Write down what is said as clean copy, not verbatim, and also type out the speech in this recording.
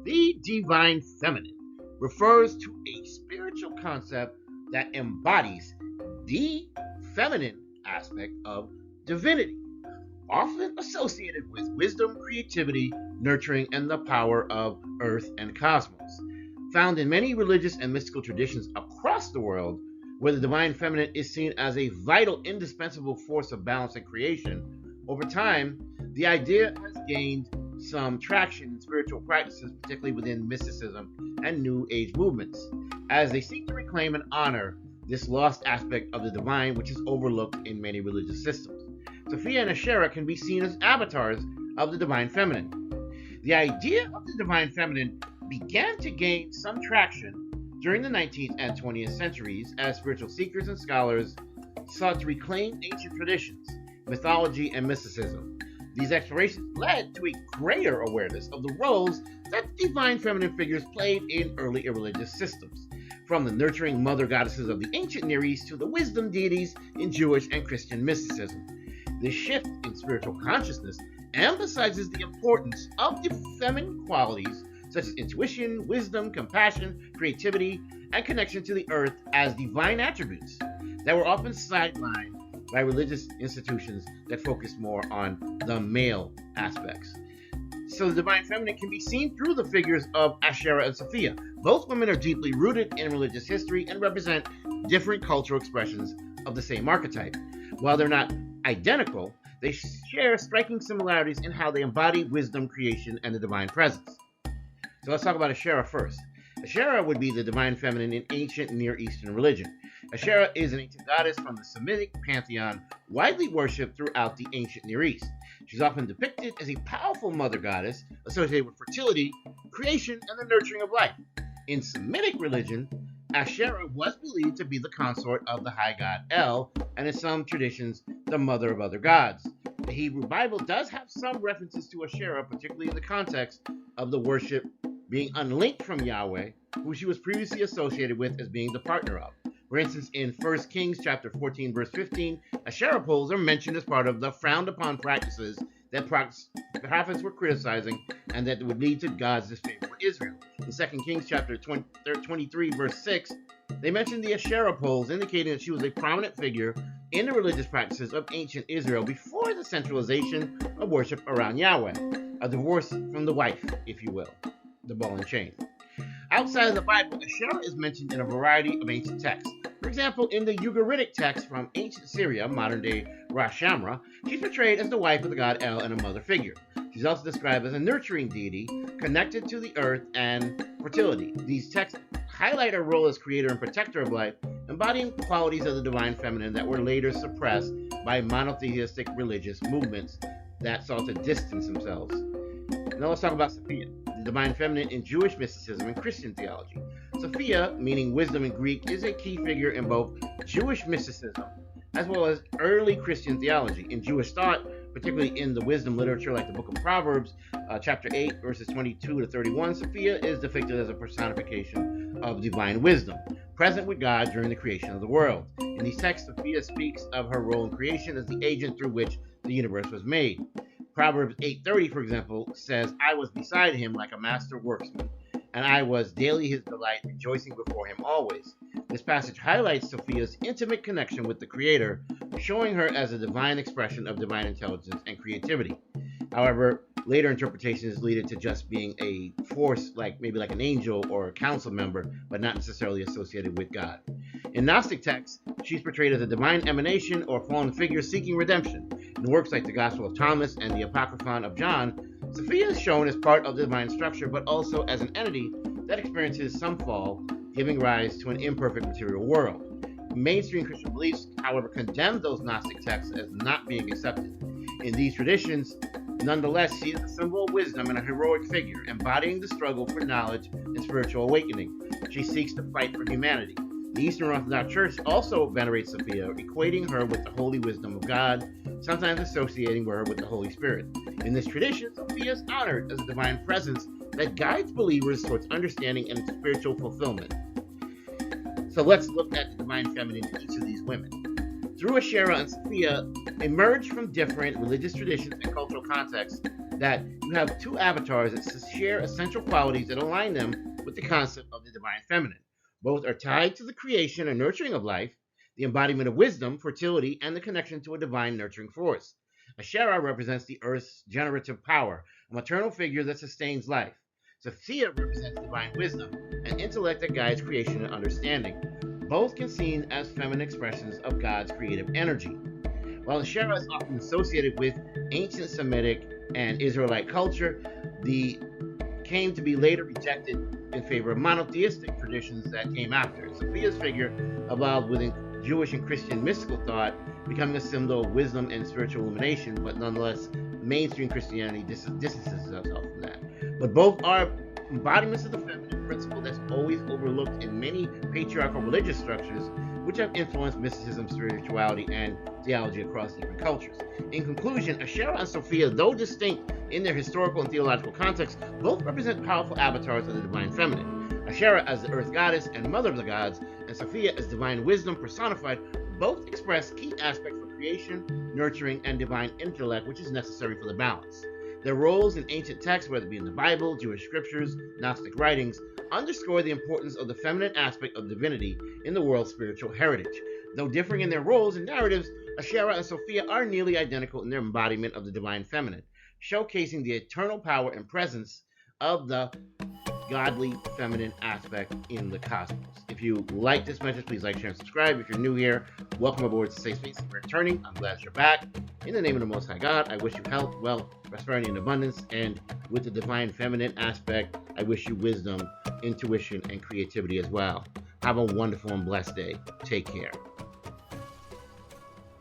The divine feminine refers to a spiritual concept that embodies the feminine aspect of divinity, often associated with wisdom, creativity, nurturing, and the power of earth and cosmos. Found in many religious and mystical traditions across the world, where the divine feminine is seen as a vital, indispensable force of balance and creation, over time, the idea has gained some traction in spiritual practices, particularly within mysticism and New Age movements, as they seek to reclaim and honor this lost aspect of the divine, which is overlooked in many religious systems. Sophia and Asherah can be seen as avatars of the divine feminine. The idea of the divine feminine began to gain some traction during the 19th and 20th centuries as spiritual seekers and scholars sought to reclaim ancient traditions, mythology, and mysticism. These explorations led to a greater awareness of the roles that divine feminine figures played in early religious systems, from the nurturing mother goddesses of the ancient Near East to the wisdom deities in Jewish and Christian mysticism. This shift in spiritual consciousness emphasizes the importance of the feminine qualities such as intuition, wisdom, compassion, creativity, and connection to the earth as divine attributes that were often sidelined by religious institutions that focused more on the male aspects. So the divine feminine can be seen through the figures of Asherah and Sophia. Both women are deeply rooted in religious history and represent different cultural expressions of the same archetype. While they're not identical, they share striking similarities in how they embody wisdom, creation, and the divine presence. So let's talk about Asherah first. Asherah would be the divine feminine in ancient Near Eastern religion. Asherah is an ancient goddess from the Semitic pantheon, widely worshipped throughout the ancient Near East. She's often depicted as a powerful mother goddess associated with fertility, creation, and the nurturing of life. In Semitic religion, Asherah was believed to be the consort of the high god El, and in some traditions, the mother of other gods. The Hebrew Bible does have some references to Asherah, particularly in the context of the worship being unlinked from Yahweh, who she was previously associated with as being the partner of. For instance, in 1 Kings chapter 14, verse 15, Asherah poles are mentioned as part of the frowned upon practices that prophets were criticizing and that would lead to God's disfavor for Israel. In 2 Kings chapter 23, verse 6, they mentioned the Asherah poles, indicating that she was a prominent figure in the religious practices of ancient Israel before the centralization of worship around Yahweh, a divorce from the wife, if you will, the ball and chain. Outside of the Bible, Asherah is mentioned in a variety of ancient texts. For example, in the Ugaritic text from ancient Syria, modern-day Ras Shamra, she's portrayed as the wife of the god El and a mother figure. She's also described as a nurturing deity connected to the earth and fertility. These texts highlight her role as creator and protector of life, embodying qualities of the divine feminine that were later suppressed by monotheistic religious movements that sought to distance themselves. Now let's talk about Sophia, the divine feminine in Jewish mysticism and Christian theology. Sophia, meaning wisdom in Greek, is a key figure in both Jewish mysticism as well as early Christian theology. In Jewish thought, particularly in the wisdom literature like the book of Proverbs, chapter 8, verses 22 to 31, Sophia is depicted as a personification of divine wisdom, present with God during the creation of the world. In these texts, Sophia speaks of her role in creation as the agent through which the universe was made. Proverbs 8:30, for example, says, "I was beside him like a master worksman, and I was daily his delight, rejoicing before him always." This passage highlights Sophia's intimate connection with the Creator, showing her as a divine expression of divine intelligence and creativity. However, later interpretations lead it to just being a force, maybe like an angel or a council member, but not necessarily associated with God. In Gnostic texts, she's portrayed as a divine emanation or fallen figure seeking redemption. In works like the Gospel of Thomas and the Apocryphon of John, Sophia is shown as part of the divine structure, but also as an entity that experiences some fall, giving rise to an imperfect material world. Mainstream Christian beliefs, however, condemn those Gnostic texts as not being accepted. In these traditions, nonetheless, she is a symbol of wisdom and a heroic figure, embodying the struggle for knowledge and spiritual awakening. She seeks to fight for humanity. The Eastern Orthodox Church also venerates Sophia, equating her with the holy wisdom of God, sometimes associating her with the Holy Spirit. In this tradition, Sophia is honored as a divine presence that guides believers towards understanding and spiritual fulfillment. So let's look at the divine feminine in each of these women. Through Asherah and Sophia emerged from different religious traditions and cultural contexts, that you have two avatars that share essential qualities that align them with the concept of the divine feminine. Both are tied to the creation and nurturing of life, the embodiment of wisdom, fertility, and the connection to a divine nurturing force. Asherah represents the earth's generative power, a maternal figure that sustains life. Sophia represents divine wisdom, an intellect that guides creation and understanding. Both can be seen as feminine expressions of God's creative energy. While Asherah is often associated with ancient Semitic and Israelite culture, the came to be later rejected in favor of monotheistic traditions that came after. Sophia's figure evolved within Jewish and Christian mystical thought, becoming a symbol of wisdom and spiritual illumination, but nonetheless, mainstream Christianity distances itself from that. But both are embodiments of the feminine principle that's always overlooked in many patriarchal religious structures, which have influenced mysticism, spirituality, and theology across different cultures. In conclusion, Asherah and Sophia, though distinct in their historical and theological context, both represent powerful avatars of the divine feminine. Asherah as the earth goddess and mother of the gods, and Sophia as divine wisdom personified, both express key aspects for creation, nurturing, and divine intellect, which is necessary for the balance. Their roles in ancient texts, whether it be in the Bible, Jewish scriptures, Gnostic writings, underscore the importance of the feminine aspect of divinity in the world's spiritual heritage. Though differing in their roles and narratives, Asherah and Sophia are nearly identical in their embodiment of the divine feminine, showcasing the eternal power and presence of the godly feminine aspect in the cosmos. If you like this message, please like, share, and subscribe. If you're new here, welcome aboard to Safe Space. If you're returning, I'm glad you're back. In the name of the Most High God, I wish you health, wealth, prosperity, and abundance. And with the divine feminine aspect, I wish you wisdom, intuition, and creativity as well. Have a wonderful and blessed day. Take care.